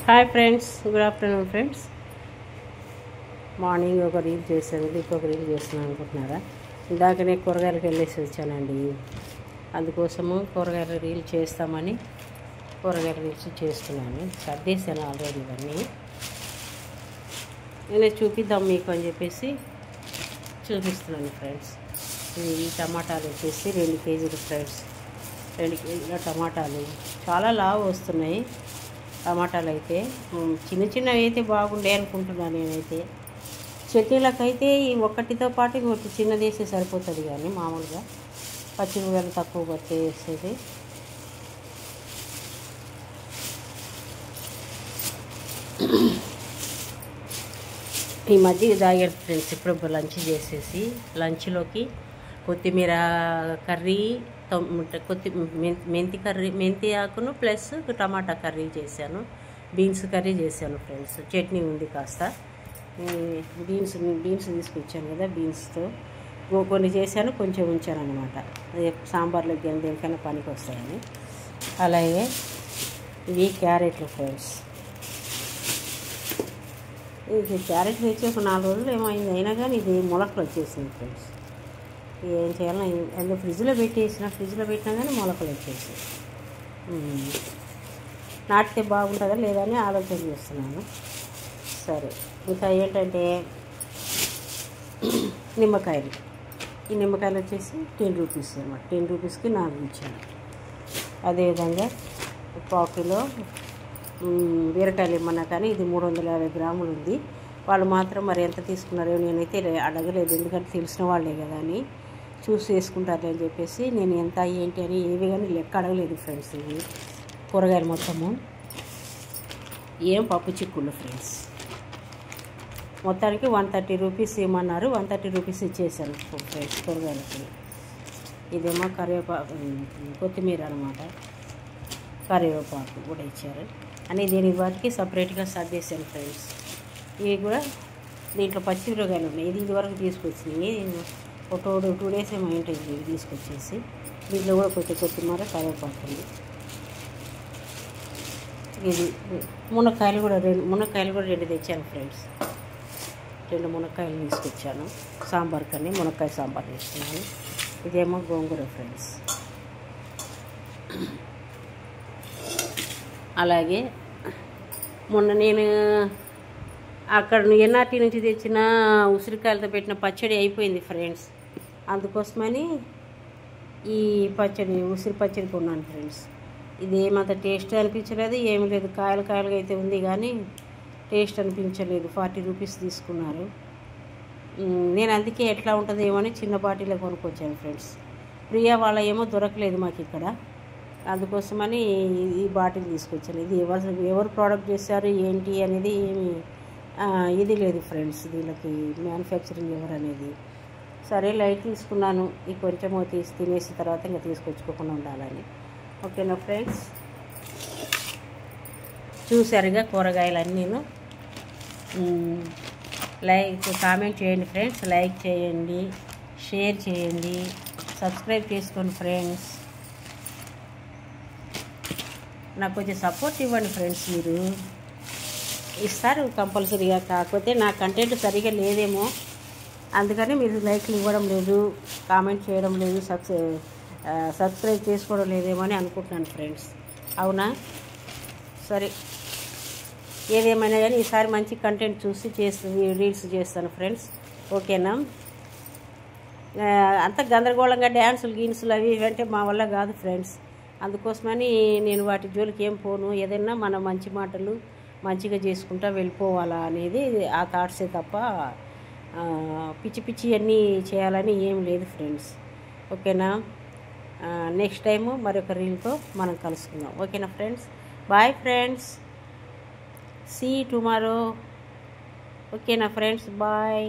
Hi friends, good afternoon friends. Morning ఒక reel చేశాను, ఇంకొక రీల్ చేస్తున్నాను అనుకుంటున్నారా? ఇందాకనే కూరగాయలకు వెళ్ళేసి వచ్చానండి. అందుకోసము కూరగాయల రీల్ చేస్తామని కూరగాయల రీల్స్ చేస్తున్నాను. సర్దేశాను ఆల్రెడీ ఇవన్నీ. నేను చూపిద్దాం మీకు అని చెప్పేసి చూపిస్తున్నాను ఫ్రెండ్స్. ఈ టమాటాలు వచ్చేసి 2 కేజీలు ఫ్రెండ్స్. 2 కేజీల టమాటాలు చాలా లావు వస్తున్నాయి. టమాటాలు అయితే చిన్న చిన్నవి అయితే బాగుండే అనుకుంటున్నాను నేనైతే. చట్నీలకైతే ఈ ఒక్కటితో పాటు ఇంకొకటి చిన్నది వేస్తే సరిపోతుంది, కానీ మామూలుగా పచ్చిమిరపకాయలు తక్కువ పట్టి వేసేది. ఈ మధ్య తాగారు ఫ్రెండ్స్. ఇప్పుడు లంచ్ చేసేసి లంచ్లోకి కొత్తిమీర కర్రీ, మెంతి ఆకును ప్లస్ టమాటా కర్రీ చేశాను. బీన్స్ కర్రీ చేశాను ఫ్రెండ్స్. చట్నీ ఉంది కాస్త. బీన్స్ తీసుకొచ్చాను కదా, బీన్స్తో కొన్ని చేశాను, కొంచెం ఉంచాను అనమాట. సాంబార్లో దేనికైనా పనికి వస్తాయని. అలాగే ఇవి క్యారెట్లు ఫ్రెండ్స్. ఇది క్యారెట్లు తెచ్చి ఒక 4 రోజులు ఏమైంది, అయినా కానీ ఇది మొలకలు వచ్చేసింది ఫ్రెండ్స్. ఏం చేయాలో ఎందుకు ఫ్రిడ్జ్లో పెట్టినా కానీ మొలకలు వచ్చేసి నాటితే బాగుంటుందా లేదా అని ఆలోచన చేస్తున్నాను. సరే, ఇంకా ఏంటంటే నిమ్మకాయలు. ఈ నిమ్మకాయలు వచ్చేసి 10 రూపీస్ అన్నమాట. 10 రూపీస్కి 4 ఇచ్చాను. అదేవిధంగా 1 కిలో బీరకాయలు ఇమ్మన్నా కానీ ఇది 350 గ్రాములు ఉంది. వాళ్ళు మాత్రం మరి ఎంత తీసుకున్నారో నేనైతే అడగలేదు, ఎందుకంటే తెలిసిన వాళ్ళే కదా అని చూసి వేసుకుంటారు అని చెప్పేసి నేను ఎంత ఏంటి అని ఏవి కానీ లెక్క అడగలేదు ఫ్రెండ్స్. ఇవి కూరగాయలు మొత్తము ఏం పప్పు చిక్కుళ్ళు ఫ్రెండ్స్. మొత్తానికి 130 రూపీస్ ఇవ్వమన్నారు. 130 రూపీస్ ఇచ్చేసాను ఫ్రెండ్స్ కూరగాయలకి. ఇదేమో కొత్తిమీర అనమాట, కరివేపాకు కూడా ఇచ్చారు అని దీని వాటికి సపరేట్గా సర్దేశాను ఫ్రెండ్స్. ఇవి కూడా దీంట్లో పచ్చిమిరపకాయలు ఉన్నాయి. ఇది వరకు తీసుకొచ్చినాయి. ఒక 2 డేస్ ఏమో ఏంటంటే ఇవి తీసుకొచ్చేసి దీంట్లో కూడా కొంచెం కొత్తిమీర కరివేపాకు ఉంది. ఇది మునక్కాయలు కూడా 2 తెచ్చాను ఫ్రెండ్స్. 2 మునక్కాయలు తీసుకొచ్చాను. సాంబార్ కన్నీ మునక్కాయ సాంబార్ చేస్తున్నాను. ఇదేమో గోంగూర ఫ్రెండ్స్. అలాగే మొన్న నేను అక్కడ ఎన్ఆర్టీ నుంచి తెచ్చిన ఉసిరికాయలతో పెట్టిన పచ్చడి అయిపోయింది ఫ్రెండ్స్. అందుకోసమని ఈ ఉసిరి పచ్చడి కొన్నాను ఫ్రెండ్స్. ఇది ఏమంత టేస్ట్ అనిపించలేదు, ఏమి లేదు. కాయలుగా అయితే ఉంది కానీ టేస్ట్ అనిపించలేదు. 40 రూపీస్ తీసుకున్నారు. నేను అందుకే ఎట్లా ఉంటుందో ఏమో అని చిన్న బాటిల్లో కొనుక్కొచ్చాను ఫ్రెండ్స్. ప్రియా వాళ్ళ ఏమో దొరకలేదు మాకు ఇక్కడ, అందుకోసమని ఈ బాటిల్ తీసుకొచ్చాను. ఇది ఎవరు ప్రోడక్ట్ చేశారు ఏంటి అనేది ఏమి ఇది లేదు ఫ్రెండ్స్. దీనికి మ్యానుఫ్యాక్చరింగ్ ఎవరు అనేది. సరే లైట్ తీసుకున్నాను. ఈ కొంచెం తినేసిన తర్వాత ఇంకా తీసుకొచ్చుకోకుండా ఉండాలని. ఓకేనా ఫ్రెండ్స్, చూసారుగా కూరగాయలన్నీను. కామెంట్ చేయండి ఫ్రెండ్స్, లైక్ చేయండి, షేర్ చేయండి, సబ్స్క్రైబ్ చేసుకోండి ఫ్రెండ్స్. నాకు కొంచెం సపోర్ట్ ఇవ్వండి ఫ్రెండ్స్. మీరు ఇస్తారు కంపల్సరీగా, కాకపోతే నా కంటెంట్ సరిగా లేదేమో, అందుకని మీరు లైక్లు ఇవ్వడం లేదు, కామెంట్ చేయడం లేదు, సబ్స్క్రైబ్ చేసుకోవడం లేదేమో అని అనుకుంటున్నాను ఫ్రెండ్స్. అవునా? సరే, ఏదేమైనా కానీ ఈసారి మంచి కంటెంట్ చూసి రీల్స్ చేస్తాను ఫ్రెండ్స్. ఓకేనా? అంత గందరగోళంగా డ్యాన్సులు అవి అంటే మా వల్ల కాదు ఫ్రెండ్స్. అందుకోసమని నేను వాటి జోలికి ఏం పోను. ఏదైనా మన మంచి మాటలు మంచిగా చేసుకుంటా వెళ్ళిపోవాలా అనేది ఆ థాట్సే తప్ప పిచ్చి అన్నీ చేయాలని ఏం లేదు ఫ్రెండ్స్. ఓకేనా? నెక్స్ట్ టైము మరొక రీల్తో మనం కలుసుకుందాం. ఓకేనా friends? Bye friends, see tomorrow. ఓకేనా ఫ్రెండ్స్? బాయ్.